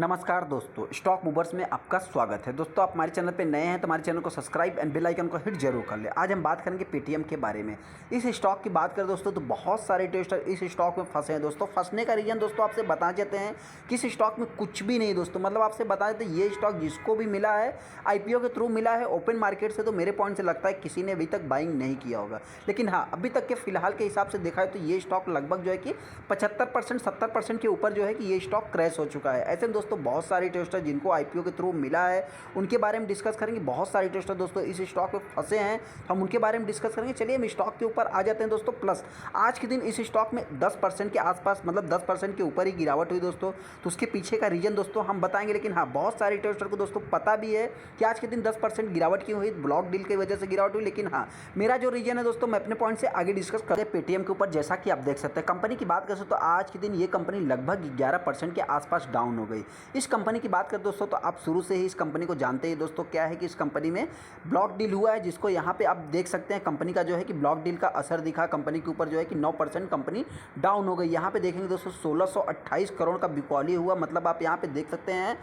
नमस्कार दोस्तों, stock movers में आपका स्वागत है। दोस्तों, आप हमारे चैनल पे नए हैं तो हमारे चैनल को सब्सक्राइब एंड बेल आइकन को हिट जरूर कर ले। आज हम बात करेंगे पेटीएम के बारे में। इस स्टॉक की बात करें दोस्तों तो बहुत सारे ट्रेडर इस स्टॉक में फंसे हैं। दोस्तों, फंसने का रीजन दोस्तों आपसे बता देते हैं कि इस स्टॉक में कुछ भी नहीं दोस्तों, मतलब आपसे बता देते हैं ये स्टॉक जिसको भी मिला है IPO के थ्रू मिला है ओपन मार्केट से, तो मेरे पॉइंट से लगता है किसी ने अभी तक बाइंग नहीं किया होगा। लेकिन हाँ, अभी तक के फिलहाल के हिसाब से देखा है तो ये स्टॉक लगभग जो है कि 75% 70% के ऊपर जो है कि ये स्टॉक क्रैश हो चुका है। ऐसे में दोस्तों बहुत सारे ट्रेडर जिनको IPO के थ्रू मिला है उनके बारे में डिस्कस करेंगे। बहुत सारे ट्रेडर दोस्तों इस स्टॉक में फंसे हैं, हम उनके बारे में डिस्कस करेंगे। चलिए हम स्टॉक के ऊपर आ जाते हैं दोस्तों। प्लस आज के दिन इस स्टॉक में 10% के आसपास, मतलब 10% के ऊपर ही गिरावट हुई दोस्तों। तो उसके पीछे का रीजन दोस्तों हम बताएंगे। लेकिन हाँ, बहुत सारे ट्रेडर को दोस्तों पता भी है कि आज के दिन 10% गिरावट क्यों हुई, ब्लॉक डील की वजह से गिरावट हुई। लेकिन हाँ, मेरा जो रीजन है दोस्तों मैं अपने पॉइंट से आगे डिस्कस करें पेटीएम के ऊपर। जैसा कि आप देख सकते हैं, कंपनी की बात करें तो आज के दिन ये कंपनी लगभग 11% के आसपास डाउन हो गई। इस कंपनी की बात करें दोस्तों तो आप शुरू से ही इस कंपनी को जानते हैं दोस्तों। क्या है कि इस कंपनी में ब्लॉक डील हुआ है, जिसको यहाँ पे आप देख सकते हैं कंपनी का जो है कि ब्लॉक डील का असर दिखा कंपनी के ऊपर, जो है कि 9% कंपनी डाउन हो गई। यहाँ पे देखेंगे दोस्तों 1628 करोड़ का बिकॉली हुआ। मतलब आप यहाँ पे देख सकते हैं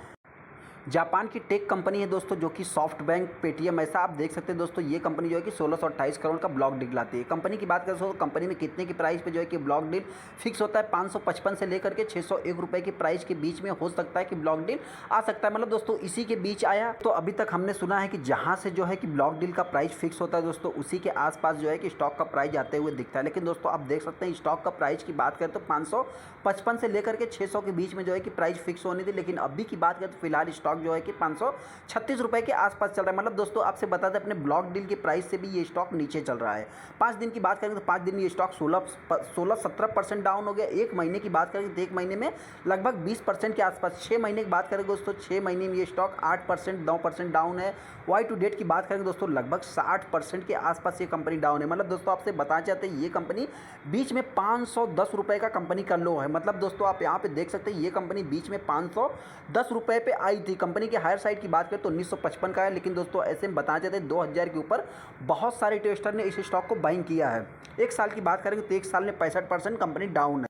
जापान की टेक कंपनी है दोस्तों, जो कि सॉफ्ट बैंक पेटीएम, ऐसा आप देख सकते हैं दोस्तों। ये कंपनी जो है कि 1628 करोड़ का ब्लॉक डील लाती है। कंपनी की बात करें तो कंपनी में कितने की प्राइस पे जो है कि ब्लॉक डील फिक्स होता है, 555 से लेकर के 601 रुपये की प्राइस के बीच में हो सकता है कि ब्लॉक डील आ सकता है। मतलब दोस्तों इसी के बीच आया। तो अभी तक हमने सुना है कि जहाँ से जो है कि ब्लॉक डील का प्राइस फिक्स होता है दोस्तों, उसी के आसपास जो है कि स्टॉक का प्राइस आते हुए दिखता है। लेकिन दोस्तों आप देख सकते हैं स्टॉक का प्राइस की बात करें तो 555 से लेकर के 600 के बीच में जो है कि प्राइस फिक्स होनी थी। लेकिन अभी की बात करें तो फिलहाल स्टॉक जो है कि 536 रुपए के आसपास चल रहा है। मतलब दोस्तों आपसे बता दें, अपने ब्लॉक डील के प्राइस से भी ये स्टॉक नीचे चल रहा है। 5 दिन की बात करेंगे तो 5 दिन में ये स्टॉक 16-17% डाउन हो गया। एक महीने की बात करेंगे तो एक महीने में लगभग 20% के आसपास। 6 महीने की बात करेंगे दोस्तों, 6 महीने में ये स्टॉक 8% 9% डाउन है। वाई टू डेट की बात करेंगे दोस्तों, लगभग 60% के आसपास ये कंपनी डाउन है। मतलब दोस्तों आपसे बताना चाहते हैं ये कंपनी बीच में 510 रुपए का कंपनी का लो है। मतलब दोस्तों आप यहाँ पे देख सकते हैं ये कंपनी बीच में 510 रुपए पे आई थी। कंपनी के हायर साइड की बात करें तो 1955 का है। लेकिन दोस्तों ऐसे में बताना चाहते हैं 2000 के ऊपर बहुत सारे ट्रेडर ने इस स्टॉक को बाइंग किया है। एक साल की बात करेंगे तो एक साल में 65% कंपनी डाउन है।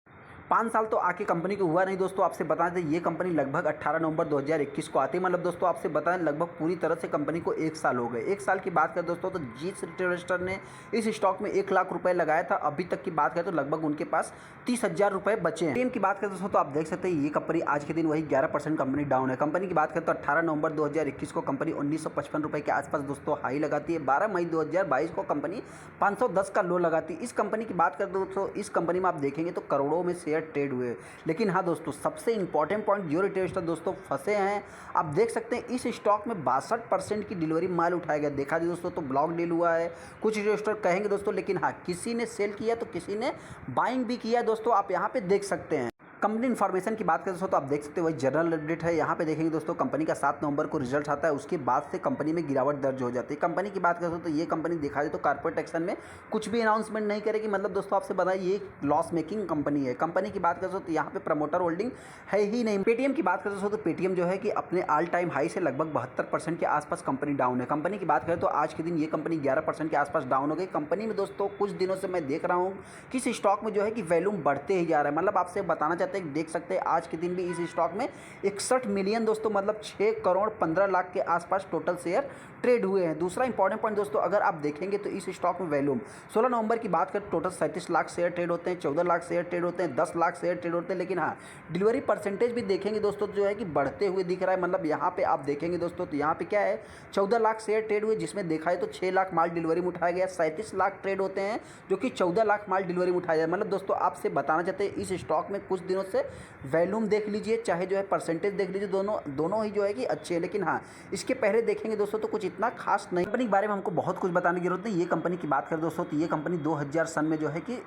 5 साल तो आके कंपनी को हुआ नहीं दोस्तों। आपसे बता दें ये कंपनी लगभग 18 नवंबर 2021 को आती है। मतलब दोस्तों आपसे बताएं लगभग पूरी तरह से कंपनी को 1 साल हो गए। 1 साल की बात करें दोस्तों तो जिस ट्रेडर ने इस स्टॉक में 1 लाख रुपए लगाया था, अभी तक की बात करें तो लगभग उनके पास 30,000 रुपए बचे हैं। पेटीएम की बात करें दोस्तों तो आप देख सकते हैं ये कंपनी आज के दिन वही 11% कंपनी डाउन है। कंपनी की बात करें तो 18 नवंबर 2021 को कंपनी 1955 रुपए के आसपास दोस्तों हाई लगाती है। 12 मई 2022 को कंपनी 510 का लो लगाती है। इस कंपनी की बात करें दोस्तों, इस कंपनी में आप देखेंगे तो करोड़ों में शेयर ट्रेड हुए। लेकिन हाँ दोस्तों, सबसे इंपॉर्टेंट पॉइंट जो ट्रेडर दोस्तों फंसे हैं, आप देख सकते हैं इस स्टॉक में 62% की डिलीवरी माल उठाया गया। देखा जाए दोस्तों तो ब्लॉक डील हुआ है, कुछ ट्रेडर कहेंगे दोस्तों। लेकिन हाँ, किसी ने सेल किया तो किसी ने बाइंग भी किया दोस्तों, आप यहाँ पे देख सकते हैं। कंपनी इन्फॉर्मेशन की बात करें दोस्तों तो आप देख सकते हैं वही जनरल अपडेट है। यहाँ पे देखेंगे दोस्तों कंपनी का 7 नवंबर को रिजल्ट आता है, उसके बाद से कंपनी में गिरावट दर्ज हो जाती है। कंपनी की बात करें तो ये कंपनी देखा जाए तो कॉर्पोरेट एक्शन में कुछ भी अनाउंसमेंट नहीं करेगी। मतलब दोस्तों आपसे बताइए ये लॉस मेकिंग कंपनी है। कंपनी की बात करें तो यहाँ पे प्रमोटर होल्डिंग है ही नहीं। पेटीएम की बात करें तो पेटीएम जो है कि अपने ऑल टाइम हाई से लगभग 72% के आसपास कंपनी डाउन है। कंपनी की बात करें तो आज के दिन ये कंपनी 11% के आसपास डाउन हो गई। कंपनी में दोस्तों कुछ दिनों से मैं देख रहा हूँ कि इस स्टॉक में जो है कि वैल्यूम बढ़ते ही जा रहा है। मतलब आपसे बताना चाहते हैं, देख सकते हैं आज के दिन भी इस स्टॉक में 61 मिलियन दोस्तों, मतलब 6 करोड़ 15 लाख के आसपास टोटल शेयर ट्रेड हुए हैं। दूसरा इंपॉर्टेंट पॉइंट दोस्तों, अगर आप देखेंगे तो इस स्टॉक में वैल्यूम 16 नवंबर की बात करें टोटल 37 लाख शेयर ट्रेड होते हैं, 14 लाख शेयर ट्रेड होते हैं, 10 लाख शेयर ट्रेड होते हैं। लेकिन हाँ, डिलीवरी परसेंटेज भी देखेंगे दोस्तों जो है कि बढ़ते हुए दिख रहा है। मतलब यहाँ पे आप देखेंगे दोस्तों तो यहाँ पे क्या है, 14 लाख शेयर ट्रेड हुए, जिसमें देखा है तो 6 लाख माल डिलीवरी में उठाया गया। 37 लाख ट्रेड होते हैं जो कि 14 लाख माल डिलीवरी में उठाया जाए। मतलब दोस्तों आपसे बताना चाहते हैं इस स्टॉक में कुछ दिनों से वैल्यूम देख लीजिए, चाहे जो है परसेंटेज देख लीजिए, दोनों ही जो है कि अच्छे हैं। लेकिन हाँ, इसके पहले देखेंगे दोस्तों तो कुछ इतना खास नहीं। कंपनी के बारे में हमको बहुत कुछ बताने की जरूरत नहीं। ये कंपनी की बात करें दोस्तों तो ये कंपनी 2000 सन में जो है कि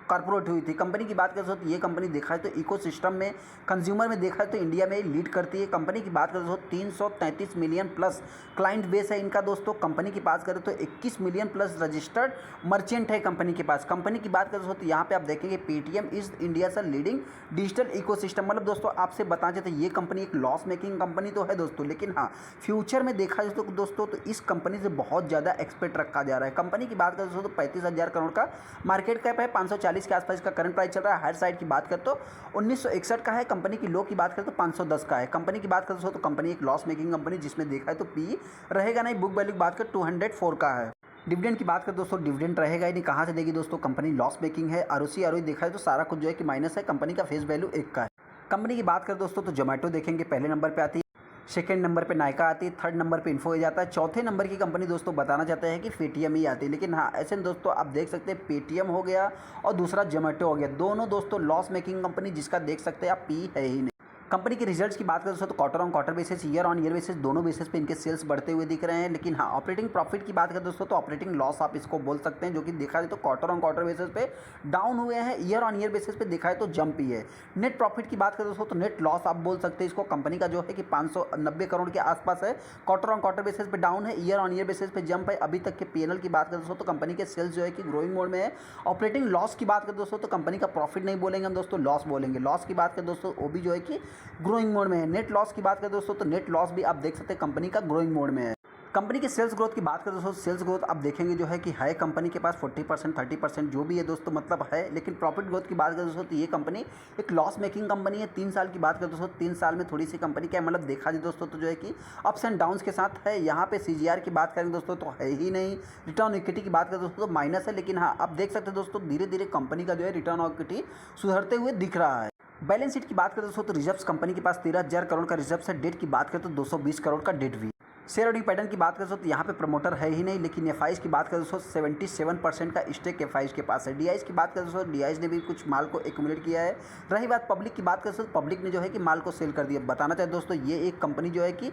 कॉर्पोरेट हुई थी। कंपनी की बात करें तो ये कंपनी देखा है तो इकोसिस्टम में, कंज्यूमर में देखा है तो इंडिया में लीड करती है। कंपनी की बात करें तो 333 मिलियन प्लस क्लाइंट बेस है इनका दोस्तों। कंपनी की बात करें तो 21 मिलियन प्लस रजिस्टर्ड मर्चेंट है कंपनी के पास। कंपनी की बात करें तो यहाँ पे आप देखेंगे पेटीएम इज इंडिया से लीडिंग डिजिटल इकोसिस्टम। मतलब दोस्तों आपसे बताना चाहते ये कंपनी एक लॉस मेकिंग कंपनी तो है दोस्तों, लेकिन हाँ फ्यूचर में देखा जाए तो दोस्तों तो इस कंपनी से बहुत ज़्यादा एक्सपेक्ट रखा जा रहा है। कंपनी की बात करें दोस्तों तो 35,000 करोड़ का मार्केट कैप है, 540 540 के आसपास का करंट प्राइस चल रहा है। हायर साइड की बात करें तो 1961 का है। कंपनी की लो की बात करें तो 510 का है। कंपनी की बात करें तो कंपनी एक लॉस मेकिंग कंपनी, जिसमें देखा है तो पी रहेगा नहीं। बुक वैल्यू की बात करें 204 का है। डिविडेंड की बात करें दोस्तों, डिविडेंड रहेगा ही नहीं, कहाँ से देगी दोस्तों, कंपनी लॉस मेकिंग है। आरओसी आरओई देखा है तो सारा कुछ जो है कि माइनस है। कंपनी का फेस वैल्यू 1 का है। कंपनी की बात करें दोस्तों तो जोमेटो देखेंगे पहले नंबर पे आती है, सेकंड नंबर पे नायका आती है, थर्ड नंबर पे इन्फो एज आता है, चौथे नंबर की कंपनी दोस्तों बताना चाहते हैं कि पेटीएम ही आती है। लेकिन हाँ, ऐसे में दोस्तों आप देख सकते हैं पेटीएम हो गया और दूसरा जोमेटो हो गया, दोनों दोस्तों लॉस मेकिंग कंपनी, जिसका देख सकते हैं आप पी है ही नहीं। कंपनी के रिजल्ट्स की बात करें दोस्तों तो quarter on quarter basis, year on year basis, दोनों बेसिस पे इनके सेल्स बढ़ते हुए दिख रहे हैं। लेकिन हाँ, ऑपरेटिंग प्रॉफिट की बात करें दोस्तों तो ऑपरेटिंग लॉस आप इसको बोल सकते हैं, जो कि देखा जाए तो क्वार्टर ऑन क्वार्टर बेसिस पे डाउन हुए हैं। ईयर ऑन ईयर बेसिस पे देखा है तो जंप ही है। नेट प्रॉफिट की बात करें दोस्तों तो नेट लॉस आप बोल सकते हैं इसको। कंपनी का जो है कि 590 करोड़ के आसपास है। क्वार्टर ऑन क्वार्टर बेसिस पे डाउन है, ईयर ऑन ईयर बेसिस पे जंप है। अभी तक के पीएनएल की बात करें दोस्तों तो कंपनी के सेल्स जो है कि ग्रोइंग मोड में है। ऑपरेटिंग लॉस की बात करें दोस्तों तो कंपनी का प्रॉफिट नहीं बोलेंगे हम दोस्तों, लॉस बोलेंगे। लॉस की बात करें दोस्तों वो भी जो है कि ग्रोइंग मोड में है। नेट लॉस की बात करें दोस्तों तो नेट लॉस भी आप देख सकते हैं कंपनी का ग्रोइंग मोड में है। कंपनी के सेल्स ग्रोथ की बात करें दोस्तों, सेल्स ग्रोथ आप देखेंगे जो है कि है कंपनी के पास 40% 30% जो भी है दोस्तों मतलब है। लेकिन प्रॉफिट ग्रोथ की बात करें दोस्तों तो ये कंपनी एक लॉस मेकिंग कंपनी है। 3 साल की बात करें दोस्तों, 3 साल में थोड़ी सी कंपनी क्या मतलब देखा जाए दोस्तों तो जो है कि अप्स एंड डाउन्स के साथ है। यहाँ पे सीजीआर की बात करें दोस्तों तो है ही नहीं। रिटर्न इक्विटी की बात करें दोस्तों तो माइनस है। लेकिन हाँ, आप देख सकते हैं दोस्तों धीरे धीरे कंपनी का जो है रिटर्न इक्विटी सुधरते हुए दिख रहा है। बैलेंस शीट की बात करें दोस्तों तो रिजर्व्स कंपनी के पास 13,000 करोड़ का रिजर्व है। डेट की बात करें तो 220 करोड़ का डेट भी। शेयर होल्डिंग पैटर्न की बात करें तो यहाँ पे प्रमोटर है ही नहीं। लेकिन एफआईज की बात करें दोस्तों 77% का स्टेक एफआईज के पास है। डीआईज की बात करें दोस्तों डीआईज ने भी कुछ माल को एक्यूमुलेट किया है। रही बात पब्लिक की बात करें तो पब्लिक ने जो है कि माल को सेल कर दिया। बताना चाहे दोस्तों ये एक कंपनी जो है कि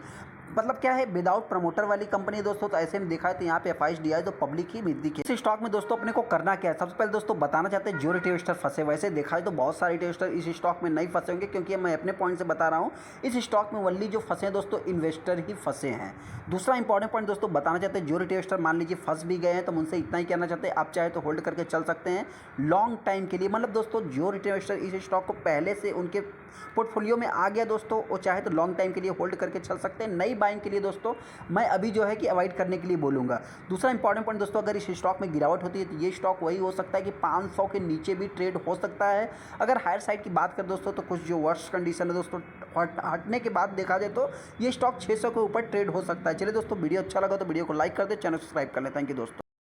मतलब क्या है विदाउट प्रमोटर वाली कंपनी है दोस्तों। तो ऐसे में देखा है तो यहाँ पे एफआईज डीआईज तो पब्लिक ही मिलती है। इस स्टॉक में दोस्तों अपने को करना क्या है, सबसे पहले दोस्तों बताना चाहते हैं जो रिटेल इन्वेस्टर फंसे। वैसे देखा है तो बहुत सारे रिटेल इन्वेस्टर इस स्टॉक में नहीं फंसे होंगे, क्योंकि मैं अपने पॉइंट से बता रहा हूँ इस स्टॉक में वनली जो फंसे हैं दोस्तों इन्वेस्टर ही फंसे हैं। दूसरा इंपॉर्टेंट पॉइंट दोस्तों बताना चाहते हैं जो रिटेल इन्वेस्टर मान लीजिए फंस भी गए हैं तो उनसे इतना ही कहना चाहते हैं आप चाहे तो होल्ड करके चल सकते हैं लॉन्ग टाइम के लिए। मतलब दोस्तों जो रिटेल इन्वेस्टर इस स्टॉक को पहले से उनके पोर्टफोलियो में आ गया दोस्तों वो चाहे तो लॉन्ग टाइम के लिए होल्ड करके चल सकते हैं। नई बाइंग के लिए दोस्तों मैं अभी जो है कि अवॉइड करने के लिए बोलूँगा। दूसरा इंपॉर्टेंट पॉइंट दोस्तों, अगर इस स्टॉक में गिरावट होती है तो ये स्टॉक वही हो सकता है कि 500 के नीचे भी ट्रेड हो सकता है। अगर हायर साइड की बात करें दोस्तों तो कुछ जो वर्स्ट कंडीशन है दोस्तों हटने के बाद देखा जाए तो ये स्टॉक 600 के ऊपर ट्रेड हो सकता है। चलिए दोस्तों वीडियो अच्छा लगा तो वीडियो को लाइक कर दे, चैनल सब्सक्राइब कर लें। थैंक यू दोस्तों।